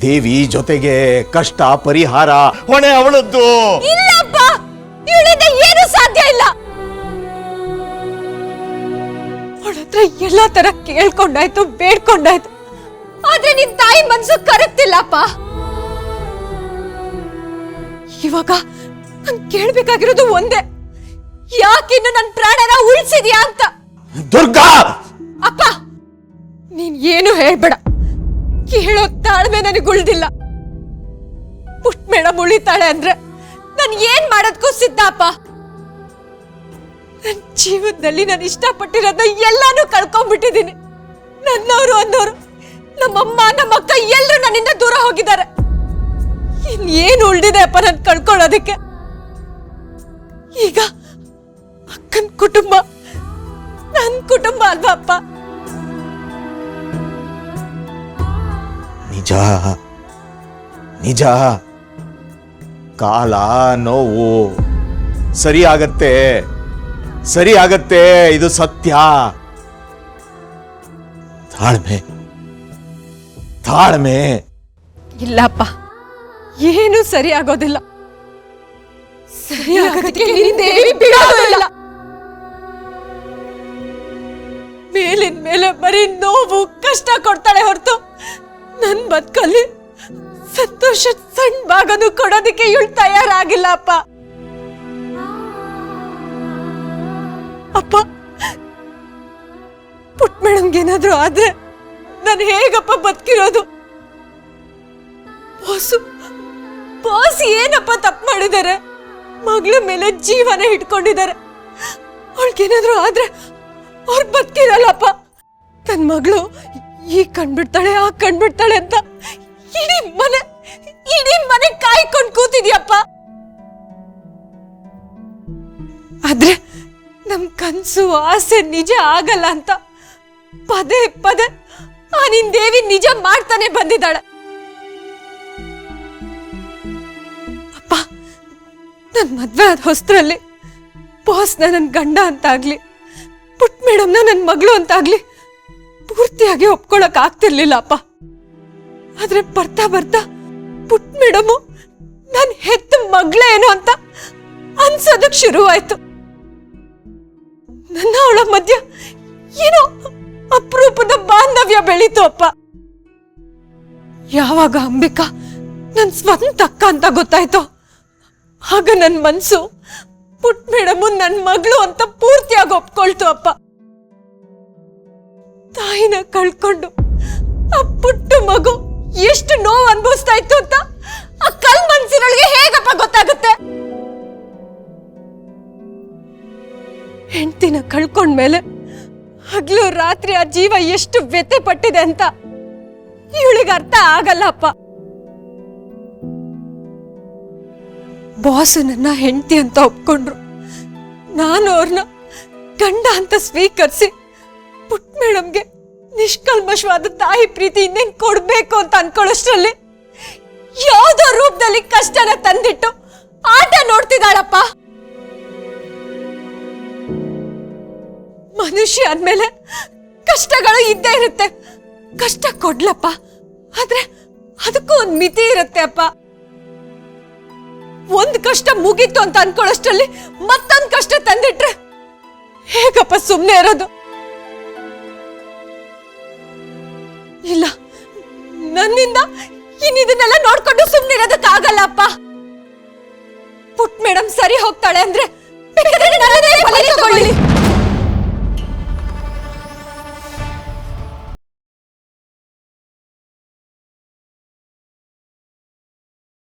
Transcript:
ದೇವಿ ಜೊತೆಗೆ ಕಷ್ಟ ಪರಿಹಾರ ಹೊಣೆ ಅವಳದ್ದು. ಇಲ್ಲಪ್ಪ, ಇವಳಿಂದ ಏನು ಸಾಧ್ಯ ಇಲ್ಲ. ಅವಳತ್ರ ಎಲ್ಲಾ ತರ ಕೇಳ್ಕೊಂಡಾಯ್ತು, ಬೇಡ್ಕೊಂಡಾಯ್ತು, ಆದ್ರೆ ನಿನ್ ತಾಯಿ ಮನ್ಸು ಕರಗ್ತಿಲ್ಲಪ್ಪ. ಇವಾಗ ನಾನ್ ಕೇಳ್ಬೇಕಾಗಿರೋದು ಒಂದೇ, ಯಾಕಿನ್ನು ನನ್ ಪ್ರಾಣನ ಉಳಿಸಿದ್ಯಾ ಅಂತ. ದುರ್ಗಾ! ಅಪ್ಪ, ನೀನ್ ಏನು ಹೇಳ್ಬೇಡ, ಕೇಳೋ ತಾಳ್ಮೆ ನನಗುಳ್ದಿಲ್ಲ. ಪುಟ್ ಮೇಡಮ್ ಉಳಿತಾಳೆ ಅಂದ್ರೆ ನಾನು ಏನ್ ಮಾಡೋದಕ್ಕೂ ಸಿದ್ಧ ಅಪ್ಪ. ನನ್ನ ಜೀವನದಲ್ಲಿ ನಾನು ಇಷ್ಟಪಟ್ಟಿರೋದ ಎಲ್ಲಾನು ಕಳ್ಕೊಂಡ್ಬಿಟ್ಟಿದ್ದೀನಿ. ನನ್ನವರು ಅನ್ನೋರು, ನಮ್ಮಮ್ಮ ನಮ್ಮಕ್ಕ ಎಲ್ಲರೂ ನನ್ನಿಂದ ದೂರ ಹೋಗಿದ್ದಾರೆ. ಇನ್ನೇನು ಉಳ್ದಿದೆ ಅಪ್ಪ ನನ್ ಕಳ್ಕೊಳ್ಳೋದಕ್ಕೆ. ಈಗ ಅಕ್ಕನ ಕುಟುಂಬ ನನ್ನ ಕುಟುಂಬ ಅಲ್ವಾ ಅಪ್ಪ? ನಿಜ ನಿಜ, ಕಾಲ ನೋವು ಸರಿ ಆಗತ್ತೆ, ಇದು ಸತ್ಯ. ತಾಳ್ಮೆ. ಇಲ್ಲಪ್ಪ, ಏನು ಸರಿ ಆಗೋದಿಲ್ಲ. ಸರಿಯಾಗೋದಕ್ಕೆ ನಿನ್ ದೇವಿ ಬಿಡೋದಿಲ್ಲ. ಮೇಲಿನ ಮೇಲೆ ಬರೀ ನೋವು ಕಷ್ಟ ಕೊಡ್ತಾಳೆ ಹೊರತು ನನ್ ಬದುಕಲ್ಲಿ ಸಂತೋಷ ಸಣ್ಣ ಭಾಗನು ಕೊಡೋದಕ್ಕೆ ಇವಳು ತಯಾರಾಗಿಲ್ಲ ಅಪ್ಪ. ಅಪ್ಪ, ಪುಟ್ ಮೇಡಮ್ಗೆ ಏನಾದ್ರೂ ಆದ್ರೆ ನಾನು ಹೇಗಪ್ಪ ಬದುಕಿರೋದು? ಬಾಸ್ ಏನಪ್ಪ ತಪ್ಪು ಮಾಡಿದ್ದಾರೆ? ಮಗಳ ಮೇಲೆ ಜೀವನ ಇಟ್ಕೊಂಡಿದ್ದಾರೆ. ಅವಳಿಗೇನಾದ್ರೂ ಆದ್ರೆ ಅವ್ರು ಬದುಕಿರಲ್ಲಪ್ಪ. ತನ್ನ ಮಗಳು ಈ ಕಣ್ಬಿಡ್ತಾಳೆ ಆ ಕಣ್ಬಿಡ್ತಾಳೆ ಅಂತ ಇಡೀ ಮನೆ ಕಾಯ್ಕೊಂಡು ಕೂತಿದ್ಯಪ್ಪ. ಆದ್ರೆ ನಮ್ ಕನ್ಸು ಆಸೆ ನಿಜ ಆಗಲ್ಲ ಅಂತ ಪದೇ ಪದೇ ಆ ನಿನ್ ದೇವಿ ನಿಜ ಮಾಡ್ತಾನೆ ಬಂದಿದ್ದಾಳೆ. ಅಪ್ಪ, ನನ್ ಮದ್ವೆ ಆದ ಹೊಸದ್ರಲ್ಲಿ ಬಾಸ್ನ ನನ್ ಗಂಡ ಅಂತಾಗ್ಲಿ, ಪುಟ್ ಮೇಡಮ್ನ ನನ್ ಮಗಳು ಅಂತಾಗ್ಲಿ ಪೂರ್ತಿಯಾಗಿ ಒಪ್ಕೊಳಕ್ ಆಗ್ತಿರ್ಲಿಲ್ಲ ಅಪ್ಪ. ಆದ್ರೆ ಬರ್ತಾ ಬರ್ತಾ ಪುಟ್ ಮೇಡಮು ನನ್ ಹೆತ್ತ ಮಗಳೇ ಏನೋ ಅಂತ ಅನ್ಸೋದಕ್ ಶುರುವಾಯ್ತು. ನನ್ನ ಅವಳ ಮಧ್ಯ ಏನೋ ಅಪರೂಪದ ಬಾಂಧವ್ಯ ಬೆಳೀತು ಅಪ್ಪ. ಯಾವಾಗ ಅಂಬಿಕಾ ನನ್ ಸ್ವಂತ ಅಕ್ಕ ಅಂತ ಗೊತ್ತಾಯ್ತೋ ಆಗ ನನ್ ಮನ್ಸು ಪುಟ್ ಮೇಡಮು ನನ್ ಮಗಳು ಅಂತ ಪೂರ್ತಿಯಾಗಿ ಒಪ್ಕೊಳ್ತು ಅಪ್ಪ. ತಾಯಿನ ಕಳ್ಕೊಂಡು ಆ ಪುಟ್ಟ ಮಗು ಎಷ್ಟು ನೋವು ಅನುಭವಿಸ್ತಾ ಇತ್ತು ಅಂತ ಆ ಕಲ್ ಮನ್ಸಿನೊಳಗೆ ಹೇಗಪ್ಪ ಗೊತ್ತಾಗುತ್ತೆ? ಹೆಂಡತಿನ ಕಳ್ಕೊಂಡ್ಮೇಲೆ ಹಗ್ಲು ರಾತ್ರಿ ಆ ಜೀವ ಎಷ್ಟು ವ್ಯಥೆ ಪಟ್ಟಿದೆ ಅಂತ ಇವಳಿಗೆ ಅರ್ಥ ಆಗಲ್ಲ ಅಪ್ಪ. ಬಾಸ್ ನನ್ನ ಹೆಂಡತಿ ಅಂತ ಒಪ್ಕೊಂಡ್ರು. ನಾನು ಅವ್ರನ್ನ ಗಂಡ ಅಂತ ಸ್ವೀಕರಿಸಿ ಪುಟ್ ಮೇಡಮ್ಗೆ ನಿಷ್ಕಲ್ಮಶವಾದ ತಾಯಿ ಪ್ರೀತಿ ಇನ್ನೇನ್ ಕೊಡ್ಬೇಕು ಅಂತ ಅನ್ಕೊಳ್ಳೋಷ್ಟ್ರಲ್ಲಿ ಯಾವುದೋ ರೂಪದಲ್ಲಿ ಕಷ್ಟನ ತಂದಿಟ್ಟು ಆಟ ನೋಡ್ತಿದ್ದಾಳಪ್ಪ. ಮನುಷ್ಯ ಅಂದ್ಮೇಲೆ ಕಷ್ಟಗಳು ಇದ್ದೇ ಇರುತ್ತೆ. ಕಷ್ಟ ಕೊಡ್ಲಪ್ಪ, ಆದ್ರೆ ಅದಕ್ಕೂ ಒಂದ್ ಮಿತಿ ಇರುತ್ತೆ ಅಪ್ಪ. ಒಂದ್ ಕಷ್ಟ ಮುಗೀತು ಅಂತ ಅನ್ಕೊಳ್ಳೋಷ್ಟ್ರಲ್ಲಿ ಮತ್ತೊಂದ್ ಕಷ್ಟ ತಂದಿಟ್ರೆ ಹೇಗಪ್ಪ ಸುಮ್ನೆ ಇರೋದು? ಇಲ್ಲ, ನನ್ನಿಂದ ಇನ್ನಿದನ್ನೆಲ್ಲ ನೋಡ್ಕೊಂಡು ಸುಮ್ನಿರೋದಕ್ಕಾಗಲ್ಲ ಅಪ್ಪ. ಪುಟ್ ಮೇಡಮ್ ಸರಿ ಹೋಗ್ತಾಳೆ ಅಂದ್ರೆ ಬೇಕಾದ್ರೆ ನನ್ನನ್ನೇ ಬಲಿ ತಗೊಳ್ಳಿ.